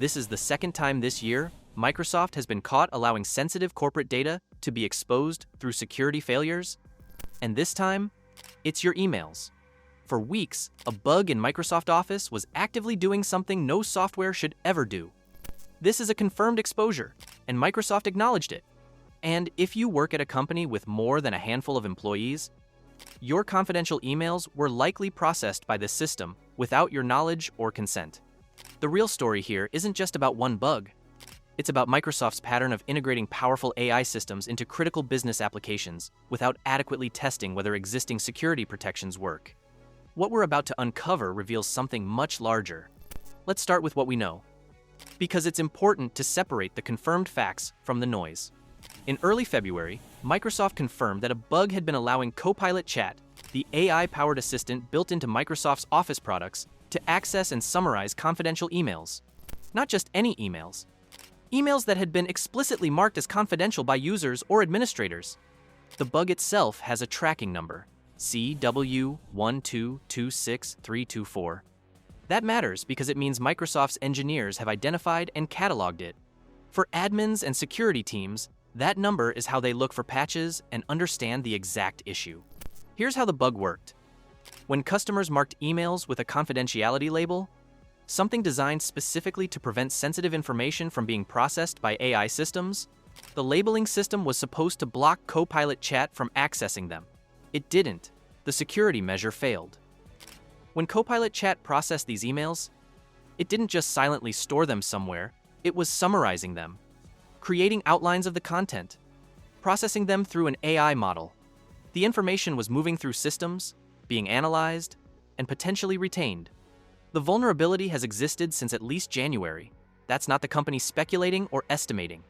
This is the second time this year Microsoft has been caught allowing sensitive corporate data to be exposed through security failures. And this time, it's your emails. For weeks, a bug in Microsoft Office was actively doing something no software should ever do. This is a confirmed exposure, and Microsoft acknowledged it. And if you work at a company with more than a handful of employees, your confidential emails were likely processed by this system without your knowledge or consent. The real story here isn't just about one bug. It's about Microsoft's pattern of integrating powerful AI systems into critical business applications without adequately testing whether existing security protections work. What we're about to uncover reveals something much larger. Let's start with what we know, because it's important to separate the confirmed facts from the noise. In early February, Microsoft confirmed that a bug had been allowing Copilot Chat, the AI-powered assistant built into Microsoft's Office products, to access and summarize confidential emails. Not just any emails. Emails that had been explicitly marked as confidential by users or administrators. The bug itself has a tracking number, CW1226324. That matters because it means Microsoft's engineers have identified and cataloged it. For admins and security teams, that number is how they look for patches and understand the exact issue. Here's how the bug worked. When customers marked emails with a confidentiality label, something designed specifically to prevent sensitive information from being processed by AI systems, the labeling system was supposed to block Copilot Chat from accessing them. It didn't. The security measure failed. When Copilot Chat processed these emails, it didn't just silently store them somewhere, it was summarizing them, creating outlines of the content, processing them through an AI model. The information was moving through systems, being analyzed, and potentially retained. The vulnerability has existed since at least January. That's not the company speculating or estimating.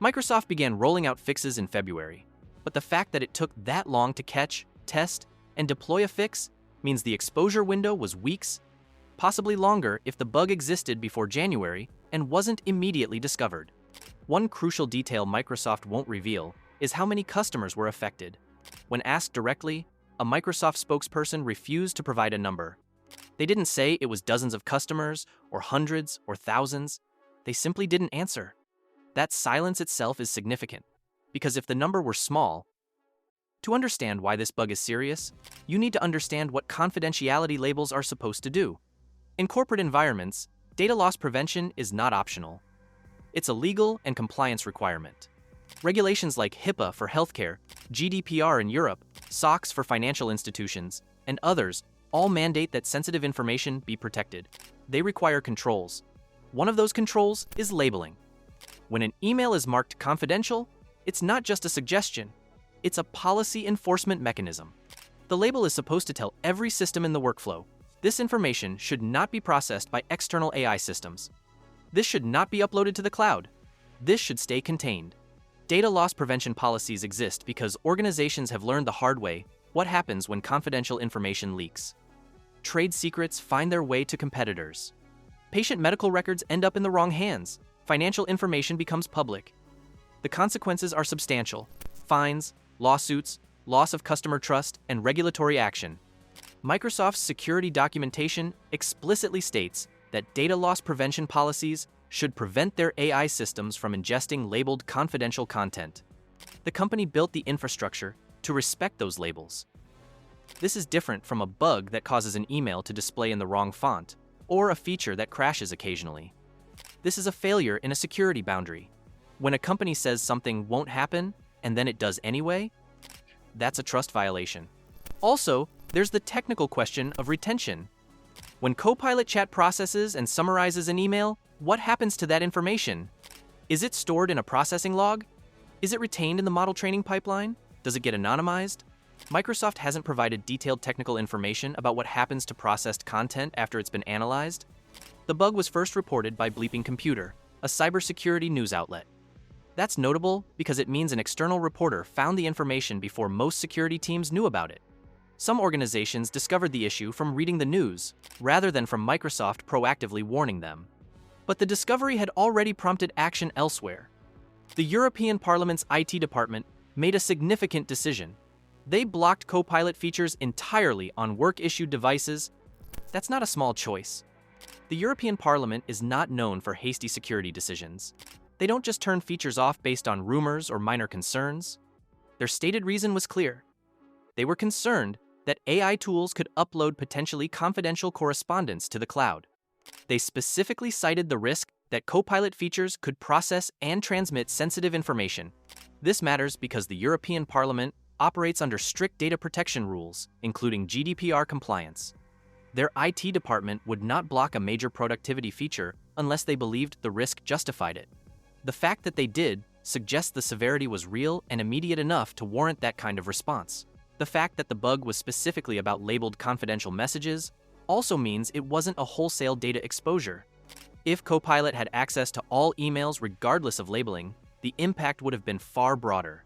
Microsoft began rolling out fixes in February, but the fact that it took that long to catch, test, and deploy a fix means the exposure window was weeks, possibly longer if the bug existed before January and wasn't immediately discovered. One crucial detail Microsoft won't reveal is how many customers were affected. When asked directly, a Microsoft spokesperson refused to provide a number. They didn't say it was dozens of customers, or hundreds, or thousands. They simply didn't answer. That silence itself is significant, because if the number were small, to understand why this bug is serious, you need to understand what confidentiality labels are supposed to do. In corporate environments, data loss prevention is not optional. It's a legal and compliance requirement. Regulations like HIPAA for healthcare, GDPR in Europe, SOX for financial institutions, and others all mandate that sensitive information be protected. They require controls. One of those controls is labeling. When an email is marked confidential, it's not just a suggestion. It's a policy enforcement mechanism. The label is supposed to tell every system in the workflow, this information should not be processed by external AI systems. This should not be uploaded to the cloud. This should stay contained. Data loss prevention policies exist because organizations have learned the hard way what happens when confidential information leaks. Trade secrets find their way to competitors. Patient medical records end up in the wrong hands. Financial information becomes public. The consequences are substantial: fines, lawsuits, loss of customer trust, and regulatory action. Microsoft's security documentation explicitly states that data loss prevention policies should prevent their AI systems from ingesting labeled confidential content. The company built the infrastructure to respect those labels. This is different from a bug that causes an email to display in the wrong font, or a feature that crashes occasionally. This is a failure in a security boundary. When a company says something won't happen, and then it does anyway, that's a trust violation. Also, there's the technical question of retention. When Copilot Chat processes and summarizes an email, what happens to that information? Is it stored in a processing log? Is it retained in the model training pipeline? Does it get anonymized? Microsoft hasn't provided detailed technical information about what happens to processed content after it's been analyzed. The bug was first reported by Bleeping Computer, a cybersecurity news outlet. That's notable because it means an external reporter found the information before most security teams knew about it. Some organizations discovered the issue from reading the news, rather than from Microsoft proactively warning them. But the discovery had already prompted action elsewhere. The European Parliament's IT department made a significant decision. They blocked Copilot features entirely on work-issued devices. That's not a small choice. The European Parliament is not known for hasty security decisions. They don't just turn features off based on rumors or minor concerns. Their stated reason was clear. They were concerned that AI tools could upload potentially confidential correspondence to the cloud. They specifically cited the risk that Copilot features could process and transmit sensitive information. This matters because the European Parliament operates under strict data protection rules, including GDPR compliance. Their IT department would not block a major productivity feature unless they believed the risk justified it. The fact that they did suggests the severity was real and immediate enough to warrant that kind of response. The fact that the bug was specifically about labeled confidential messages also means it wasn't a wholesale data exposure. If Copilot had access to all emails regardless of labeling, the impact would have been far broader.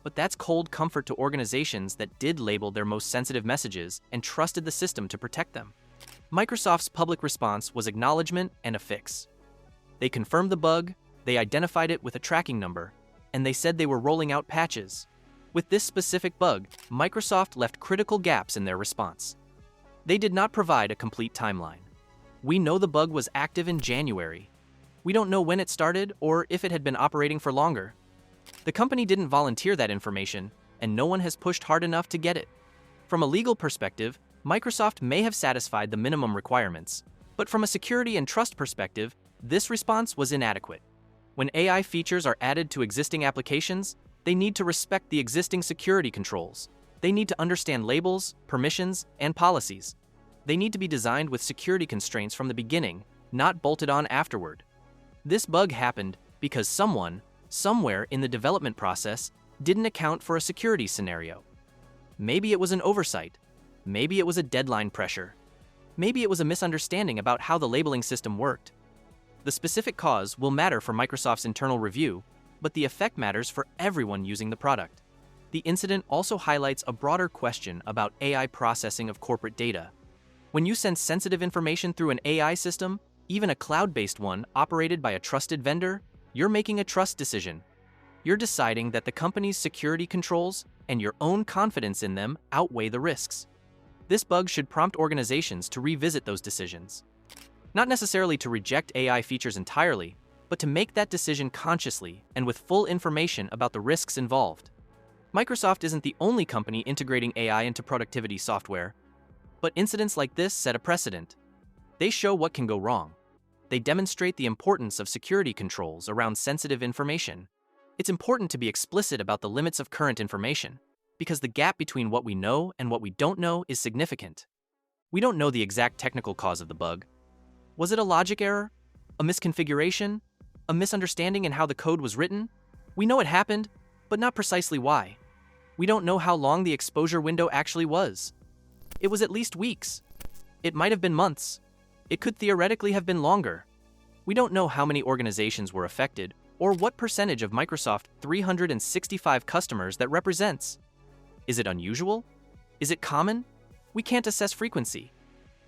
But that's cold comfort to organizations that did label their most sensitive messages and trusted the system to protect them. Microsoft's public response was acknowledgement and a fix. They confirmed the bug, they identified it with a tracking number, and they said they were rolling out patches. With this specific bug, Microsoft left critical gaps in their response. They did not provide a complete timeline. We know the bug was active in January. We don't know when it started or if it had been operating for longer. The company didn't volunteer that information, and no one has pushed hard enough to get it. From a legal perspective, Microsoft may have satisfied the minimum requirements, but from a security and trust perspective, this response was inadequate. When AI features are added to existing applications, they need to respect the existing security controls. They need to understand labels, permissions, and policies. They need to be designed with security constraints from the beginning, not bolted on afterward. This bug happened because someone, somewhere in the development process, didn't account for a security scenario. Maybe it was an oversight. Maybe it was a deadline pressure. Maybe it was a misunderstanding about how the labeling system worked. The specific cause will matter for Microsoft's internal review, but the effect matters for everyone using the product. The incident also highlights a broader question about AI processing of corporate data. When you send sensitive information through an AI system, even a cloud-based one operated by a trusted vendor, you're making a trust decision. You're deciding that the company's security controls and your own confidence in them outweigh the risks. This bug should prompt organizations to revisit those decisions. Not necessarily to reject AI features entirely, but to make that decision consciously and with full information about the risks involved. Microsoft isn't the only company integrating AI into productivity software, but incidents like this set a precedent. They show what can go wrong. They demonstrate the importance of security controls around sensitive information. It's important to be explicit about the limits of current information, because the gap between what we know and what we don't know is significant. We don't know the exact technical cause of the bug. Was it a logic error? A misconfiguration? A misunderstanding in how the code was written? We know it happened, but not precisely why. We don't know how long the exposure window actually was. It was at least weeks. It might have been months. It could theoretically have been longer. We don't know how many organizations were affected or what percentage of Microsoft 365 customers that represents. Is it unusual? Is it common? We can't assess frequency.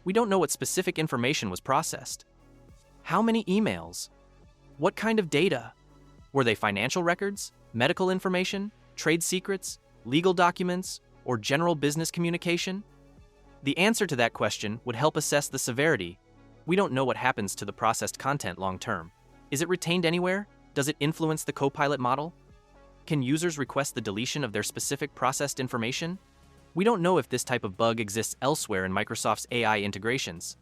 We don't know what specific information was processed. How many emails? What kind of data? Were they financial records, medical information, trade secrets, legal documents, or general business communication? The answer to that question would help assess the severity. We don't know what happens to the processed content long term. Is it retained anywhere? Does it influence the Copilot model? Can users request the deletion of their specific processed information? We don't know if this type of bug exists elsewhere in Microsoft's AI integrations.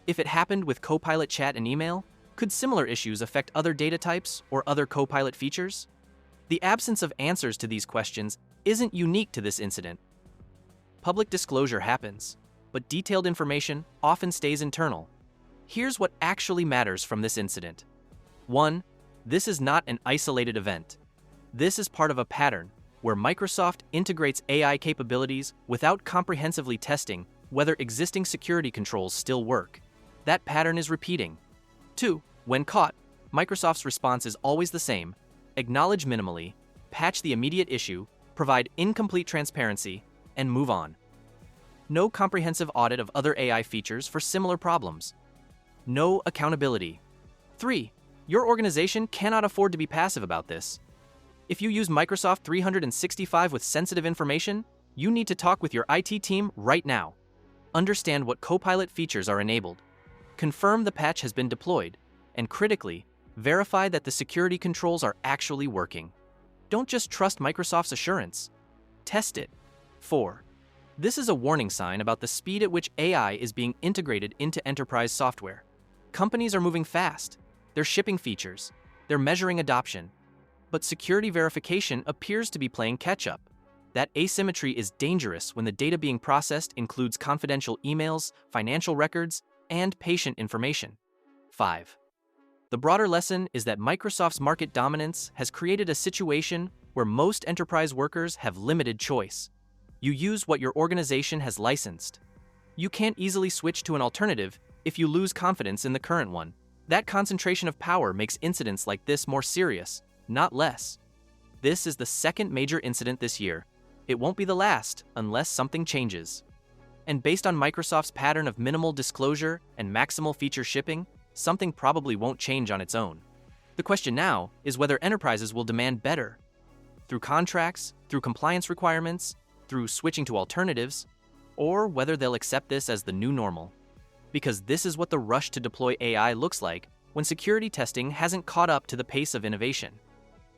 If it happened with Copilot chat and email, could similar issues affect other data types or other Copilot features? The absence of answers to these questions isn't unique to this incident. Public disclosure happens, but detailed information often stays internal. Here's what actually matters from this incident. 1. This is not an isolated event. This is part of a pattern where Microsoft integrates AI capabilities without comprehensively testing whether existing security controls still work. That pattern is repeating. 2. When caught, Microsoft's response is always the same: acknowledge minimally, patch the immediate issue, provide incomplete transparency, and move on. No comprehensive audit of other AI features for similar problems. No accountability. 3. Your organization cannot afford to be passive about this. If you use Microsoft 365 with sensitive information, you need to talk with your IT team right now. Understand what Copilot features are enabled. Confirm the patch has been deployed, and critically, verify that the security controls are actually working. Don't just trust Microsoft's assurance. Test it. 4. This is a warning sign about the speed at which AI is being integrated into enterprise software. Companies are moving fast. They're shipping features. They're measuring adoption. But security verification appears to be playing catch-up. That asymmetry is dangerous when the data being processed includes confidential emails, financial records, and patient information. 5. The broader lesson is that Microsoft's market dominance has created a situation where most enterprise workers have limited choice. You use what your organization has licensed. You can't easily switch to an alternative if you lose confidence in the current one. That concentration of power makes incidents like this more serious, not less. This is the second major incident this year. It won't be the last unless something changes. And based on Microsoft's pattern of minimal disclosure and maximal feature shipping, something probably won't change on its own. The question now is whether enterprises will demand better. Through contracts, through compliance requirements, through switching to alternatives, or whether they'll accept this as the new normal. Because this is what the rush to deploy AI looks like when security testing hasn't caught up to the pace of innovation.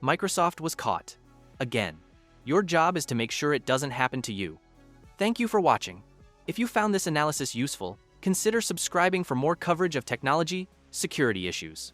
Microsoft was caught. Again. Your job is to make sure it doesn't happen to you. Thank you for watching. If you found this analysis useful, consider subscribing for more coverage of technology security issues.